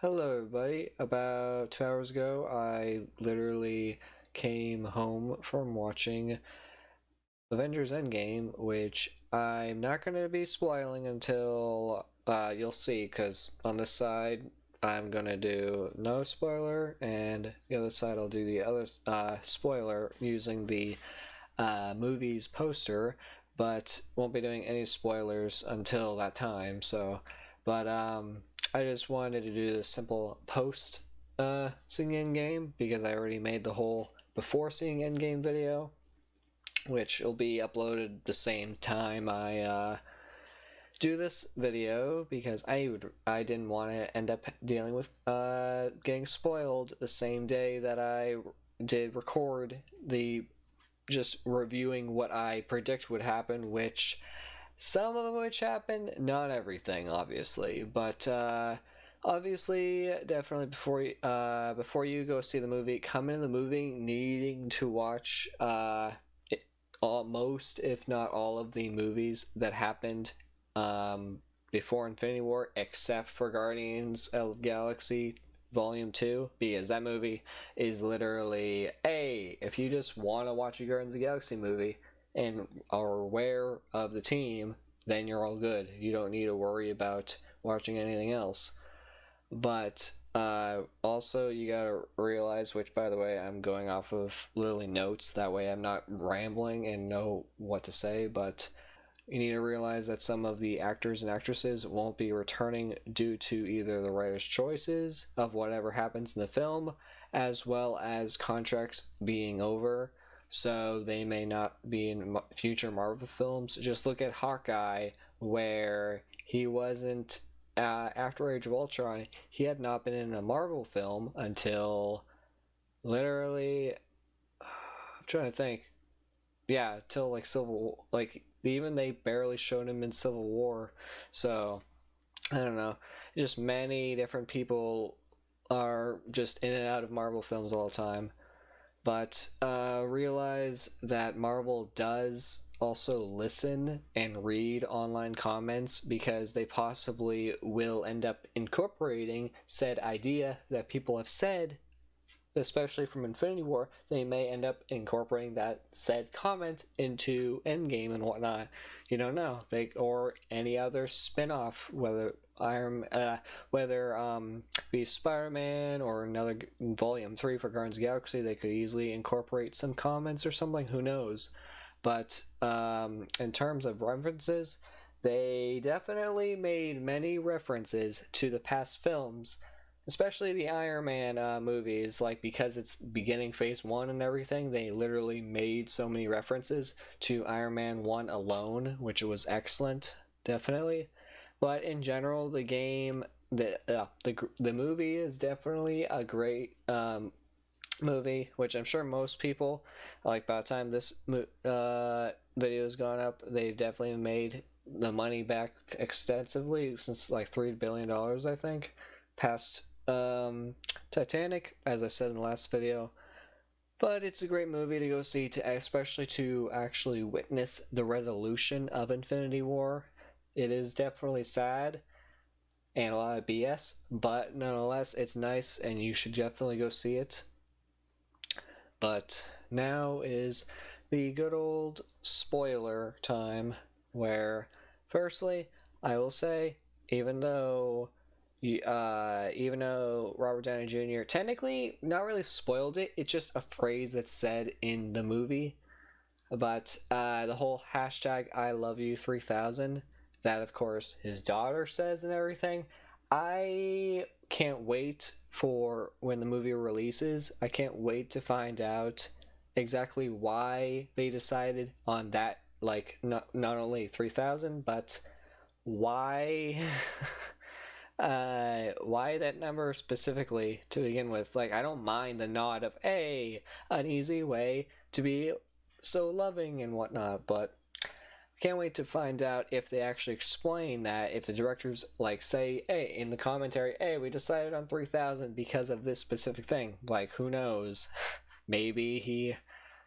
Hello, everybody. About 2 hours ago, I literally came home from watching Avengers Endgame, which I'm not going to be spoiling until you'll see, because on this side, I'm going to do no spoiler, and the other side, I'll do the other spoiler using the movie's poster, but won't be doing any spoilers until that time, so, but, I just wanted to do the simple post seeing Endgame because I already made the whole before seeing Endgame video, which will be uploaded the same time I do this video because I didn't want to end up dealing with getting spoiled the same day that I did record the just reviewing what I predict would happen, which some of which happened, not everything, obviously, but obviously, definitely before you go see the movie, come into the movie needing to watch most, if not all, of the movies that happened before Infinity War, except for Guardians of the Galaxy Volume 2, because that movie is literally, if you just want to watch a Guardians of the Galaxy movie and are aware of the team, then you're all good. You don't need to worry about watching anything else. But also, you gotta realize, which by the way, I'm going off of literally notes, that way I'm not rambling and know what to say, but you need to realize that some of the actors and actresses won't be returning due to either the writer's choices of whatever happens in the film, as well as contracts being over. So they may not be in future Marvel films. Just look at Hawkeye, where he wasn't, after Age of Ultron, he had not been in a Marvel film until literally, I'm trying to think, yeah, till like even they barely showed him in Civil War. So, I don't know, just many different people are just in and out of Marvel films all the time. But realize that Marvel does also listen and read online comments because they possibly will end up incorporating said idea that people have said, especially from Infinity War. They may end up incorporating that said comment into Endgame and whatnot. You don't know. Or any other spin-off, whether be Spider-Man or another Volume 3 for Guardians of the Galaxy, they could easily incorporate some comments or something, who knows. But in terms of references, they definitely made many references to the past films, especially the Iron Man movies, like because it's beginning phase 1 and everything, they literally made so many references to Iron Man 1 alone, which was excellent, definitely. But in general, the game, the movie is definitely a great movie, which I'm sure most people, like by the time this video has gone up, they've definitely made the money back extensively, since like $3 billion, I think, past Titanic, as I said in the last video. But it's a great movie to go see, especially to actually witness the resolution of Infinity War. It is definitely sad and a lot of BS, but nonetheless, it's nice and you should definitely go see it. But now is the good old spoiler time, where firstly, I will say, even though Robert Downey Jr. technically not really spoiled it, it's just a phrase that's said in the movie. But the whole hashtag I love you 3000, that of course his daughter says and everything. I can't wait for when the movie releases. I can't wait to find out exactly why they decided on that, like not only 3000, but why why that number specifically to begin with. Like, I don't mind the nod of an easy way to be so loving and whatnot, but can't wait to find out if they actually explain that, if the directors like say, in the commentary, we decided on 3000 because of this specific thing. Like, who knows? Maybe he,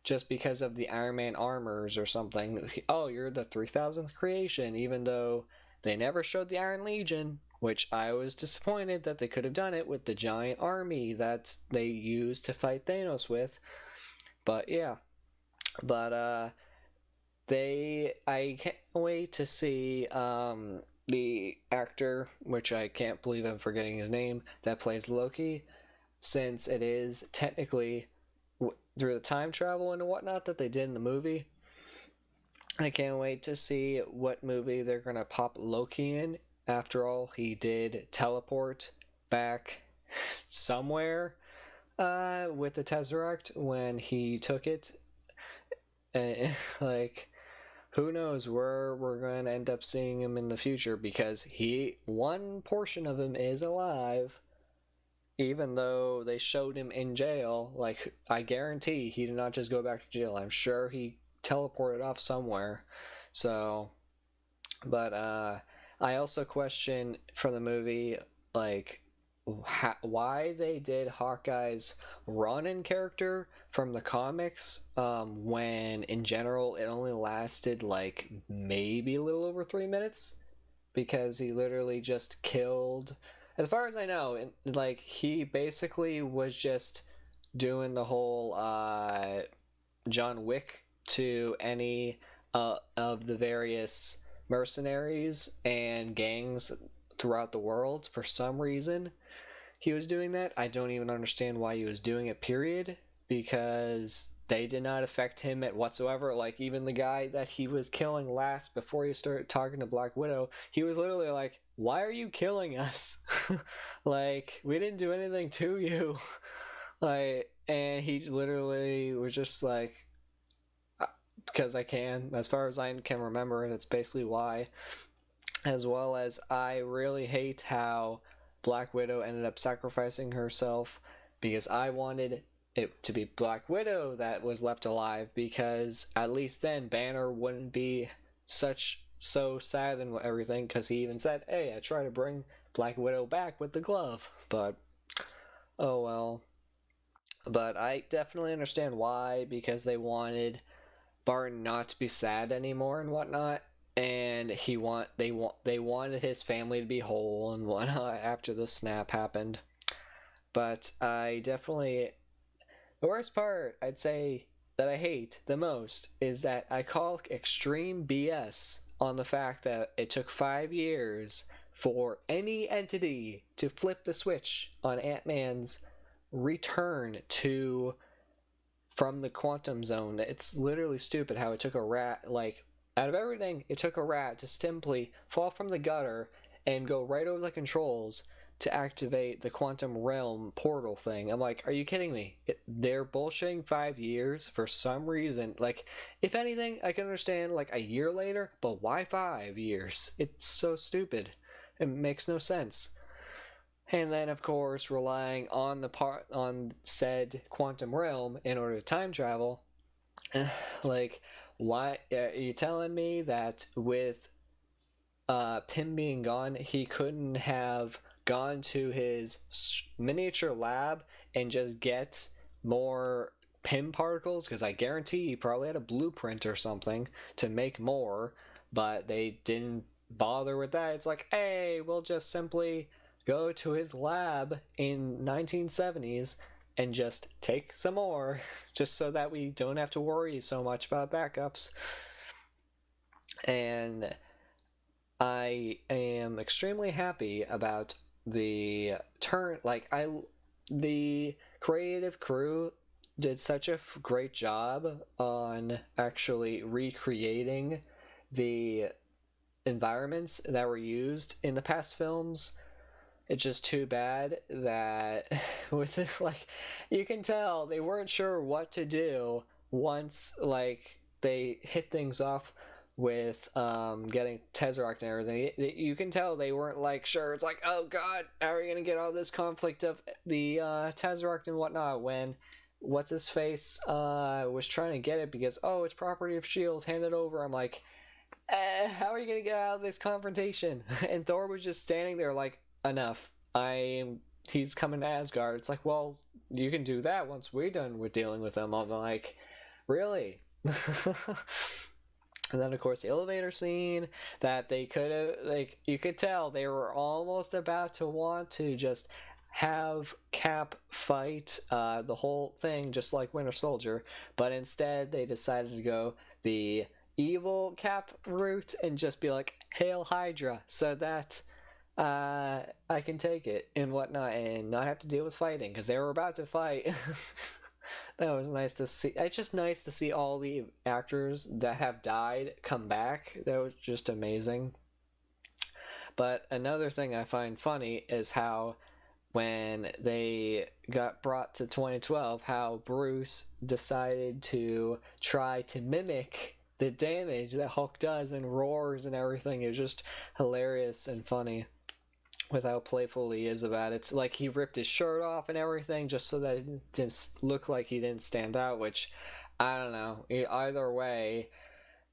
just because of the Iron Man armors or something, you're the 3000th creation, even though they never showed the Iron Legion. which I was disappointed that they could have done it with the giant army that they used to fight Thanos with. But yeah, but I can't wait to see the actor, which I can't believe I'm forgetting his name, that plays Loki, since it is technically through the time travel and whatnot that they did in the movie. I can't wait to see what movie they're gonna pop Loki in. After all, he did teleport back somewhere with the Tesseract when he took it. And, like, who knows where we're going to end up seeing him in the future, because one portion of him is alive, even though they showed him in jail. Like, I guarantee he did not just go back to jail. I'm sure he teleported off somewhere. So, but I also question for the movie, like, why they did Hawkeye's run-in character from the comics when in general it only lasted like maybe a little over 3 minutes, because he literally just killed, as far as I know, like he basically was just doing the whole John Wick to any of the various mercenaries and gangs throughout the world. For some reason he was doing that. I don't even understand why he was doing it, period, because they did not affect him at whatsoever. Like, even the guy that he was killing last before he started talking to Black Widow, he was literally like, why are you killing us? Like, we didn't do anything to you. Like, and he literally was just like, because I can, as far as I can remember, and it's basically why. As well as, I really hate how Black Widow ended up sacrificing herself, because I wanted it to be Black Widow that was left alive, because at least then Banner wouldn't be so sad and everything, because he even said, hey, I try to bring Black Widow back with the glove. But oh well. But I definitely understand why, because they wanted Barton not to be sad anymore and whatnot, and they wanted his family to be whole and whatnot after the snap happened. But I definitely, the worst part I'd say that I hate the most is that I call extreme BS on the fact that it took 5 years for any entity to flip the switch on Ant-Man's return from the quantum zone. It's literally stupid how it took a rat, like, out of everything, it took a rat to simply fall from the gutter and go right over the controls to activate the quantum realm portal thing. I'm like, are you kidding me? They're bullshitting 5 years for some reason. Like, if anything, I can understand like a year later, but why 5 years? It's so stupid. It makes no sense. And then, of course, relying on said quantum realm in order to time travel. Like, why are you telling me that with Pym being gone, he couldn't have gone to his miniature lab and just get more Pym particles? Because I guarantee he probably had a blueprint or something to make more, but they didn't bother with that. It's like, hey, we'll just simply go to his lab in 1970s and just take some more, just so that we don't have to worry so much about backups. And I am extremely happy about the turn. Like, the creative crew did such a great job on actually recreating the environments that were used in the past films. It's just too bad that with it, like, you can tell they weren't sure what to do once, like, they hit things off with getting Tesseract and everything. You can tell they weren't like sure. It's like, oh god, how are we gonna get all this conflict of the Tesseract and whatnot when what's his face was trying to get it because, oh, it's property of S.H.I.E.L.D., hand it over. I'm like, how are you gonna get out of this confrontation? And Thor was just standing there like, enough. He's coming to Asgard. It's like, well, you can do that once we're done with dealing with him. I'm like, really? And then, of course, the elevator scene that they could have, like, you could tell they were almost about to want to just have Cap fight the whole thing just like Winter Soldier, but instead they decided to go the evil Cap route and just be like, Hail Hydra, so that I can take it and whatnot and not have to deal with fighting, because they were about to fight. That was nice to see. It's just nice to see all the actors that have died come back. That was just amazing. But another thing I find funny is how when they got brought to 2012, how Bruce decided to try to mimic the damage that Hulk does and roars and everything. It's just hilarious and funny with how playful he is about it. It's like he ripped his shirt off and everything just so that it didn't look like he didn't stand out, which, I don't know. Either way,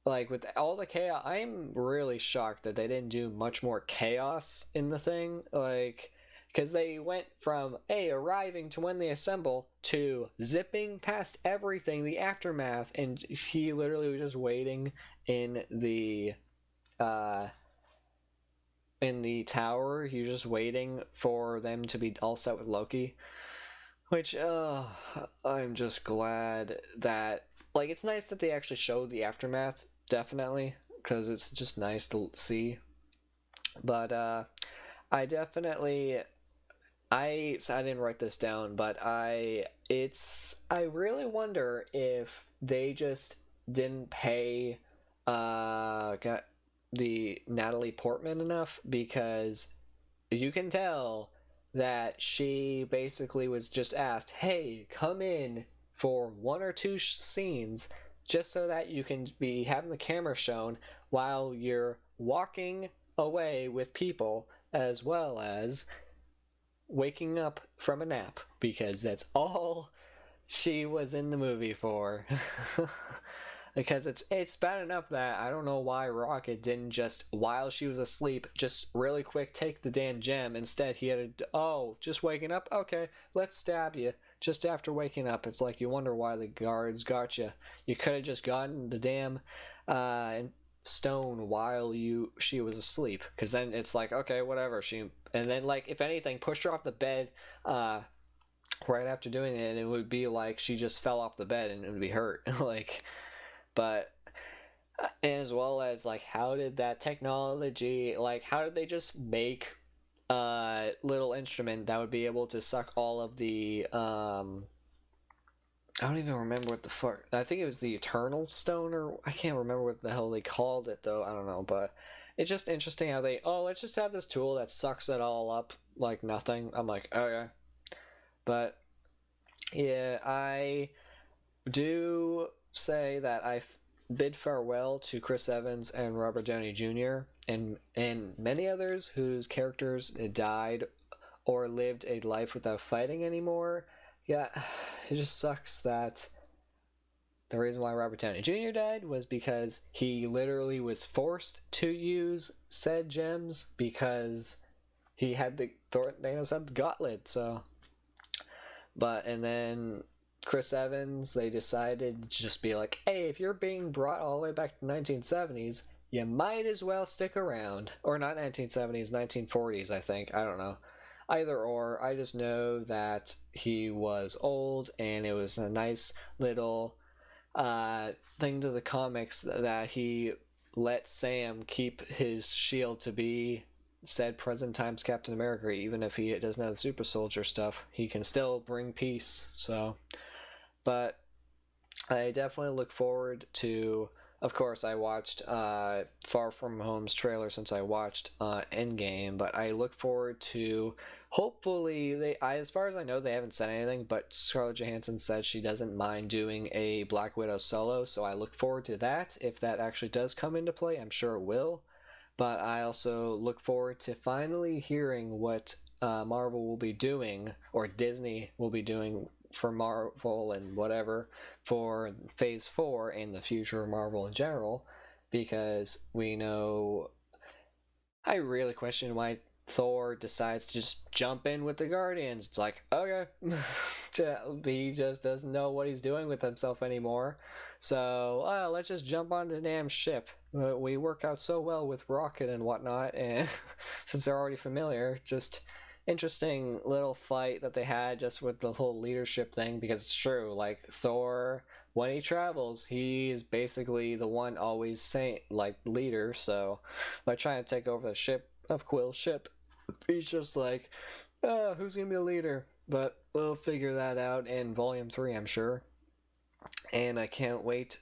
like, with all the chaos, I'm really shocked that they didn't do much more chaos in the thing. Like, because they went from, hey, arriving to when they assemble to zipping past everything, the aftermath, and he literally was just waiting in the tower. He was just waiting for them to be all set with Loki, which I'm just glad that, like, it's nice that they actually showed the aftermath, definitely, because it's just nice to see. But I definitely, I didn't write this down, but I really wonder if they just didn't pay the Natalie Portman enough, because you can tell that she basically was just asked, hey, come in for one or two scenes just so that you can be having the camera shown while you're walking away with people, as well as waking up from a nap, because that's all she was in the movie for. Because it's bad enough that I don't know why Rocket didn't just, while she was asleep, just really quick take the damn gem. Instead, he had to, just waking up? Okay, let's stab you just after waking up. It's like, you wonder why the guards got you. You could have just gotten the damn stone while she was asleep. Because then it's like, okay, whatever. And then, like, if anything, pushed her off the bed right after doing it, and it would be like she just fell off the bed and it would be hurt. Like... But, as well as, like, how did that technology, like, how did they just make a little instrument that would be able to suck all of the, I don't even remember what the fuck, I think it was the Eternal Stone, or I can't remember what the hell they called it, though, I don't know, but it's just interesting how they, let's just have this tool that sucks it all up like nothing. I'm like, okay. But, yeah, I do say that I bid farewell to Chris Evans and Robert Downey Jr. and many others whose characters died or lived a life without fighting anymore. Yeah, it just sucks that the reason why Robert Downey Jr. died was because he literally was forced to use said gems because he had Thanos had the gauntlet, so. But, and then Chris Evans, they decided to just be like, hey, if you're being brought all the way back to the 1970s, you might as well stick around. Or not 1970s, 1940s, I think. I don't know. Either or, I just know that he was old, and it was a nice little thing to the comics that he let Sam keep his shield to be said present times Captain America. Even if he doesn't have the super soldier stuff, he can still bring peace, so... But I definitely look forward to, of course, I watched Far From Home's trailer since I watched Endgame, but I look forward to, hopefully, as far as I know, they haven't said anything, but Scarlett Johansson said she doesn't mind doing a Black Widow solo, so I look forward to that. If that actually does come into play, I'm sure it will. But I also look forward to finally hearing what Marvel will be doing, or Disney will be doing for Marvel and whatever for Phase 4 and the future of Marvel in general, because we know, I really question why Thor decides to just jump in with the Guardians. It's like, okay. He just doesn't know what he's doing with himself anymore. So, let's just jump on the damn ship. We work out so well with Rocket and whatnot, and since they're already familiar, just interesting little fight that they had just with the whole leadership thing, because it's true, like, Thor, when he travels, he is basically the one always saying, like, leader, so by trying to take over the ship of Quill's ship, he's just like, who's gonna be the leader? But we'll figure that out in Volume 3, I'm sure. And I can't wait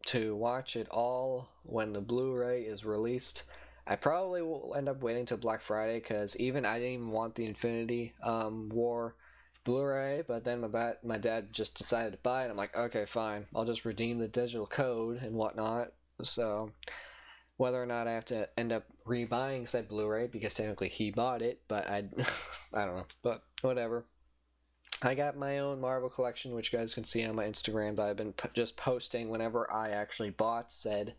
to watch it all when the Blu-ray is released. I probably will end up waiting till Black Friday, because even I didn't even want the Infinity War Blu-ray, but then my dad just decided to buy it. I'm like, okay, fine, I'll just redeem the digital code and whatnot. So whether or not I have to end up rebuying said Blu-ray, because technically he bought it, but I don't know, but whatever. I got my own Marvel collection, which you guys can see on my Instagram, that I've been just posting whenever I actually bought said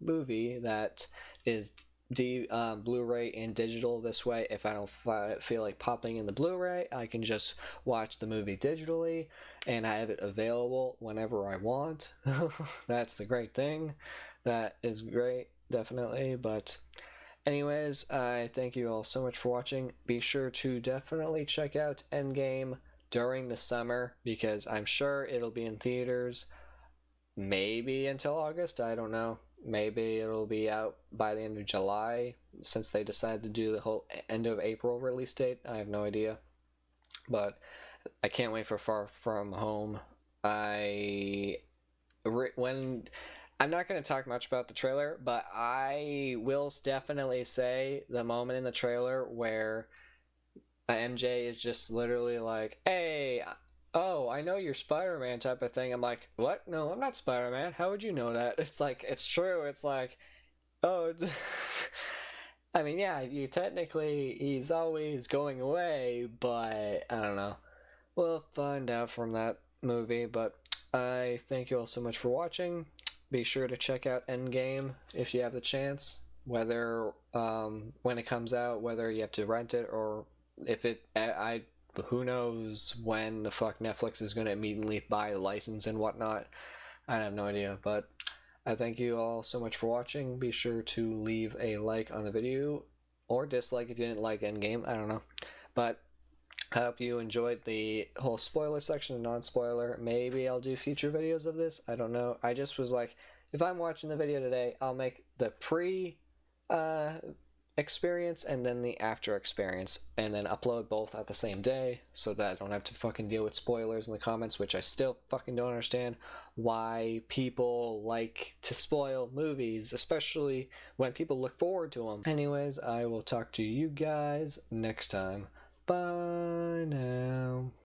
movie that is Blu-ray and digital. This way, if I don't feel like popping in the Blu-ray, I can just watch the movie digitally, and I have it available whenever I want. That's the great thing. That is great, definitely. But anyways, I thank you all so much for watching. Be sure to definitely check out Endgame during the summer, because I'm sure it'll be in theaters maybe until August. I don't know. Maybe it'll be out by the end of July, since they decided to do the whole end of April release date. I have no idea. But I can't wait for Far From Home. I'm not going to talk much about the trailer, but I will definitely say the moment in the trailer where MJ is just literally like, hey, oh, I know you're Spider-Man type of thing. I'm like, what? No, I'm not Spider-Man. How would you know that? It's like, it's true. It's like, oh, I mean, yeah, he's always going away, but I don't know. We'll find out from that movie, but I thank you all so much for watching. Be sure to check out Endgame if you have the chance, whether when it comes out, whether you have to rent it or if it, who knows when the fuck Netflix is going to immediately buy a license and whatnot. I have no idea, but I thank you all so much for watching. Be sure to leave a like on the video, or dislike if you didn't like Endgame, I don't know. But I hope you enjoyed the whole spoiler section and non-spoiler. Maybe I'll do future videos of this. I don't know. I just was like, if I'm watching the video today, I'll make the pre-experience and then the after experience, and then upload both at the same day, so that I don't have to fucking deal with spoilers in the comments, which I still fucking don't understand why people like to spoil movies, especially when people look forward to them. Anyways, I will talk to you guys next time. Bye.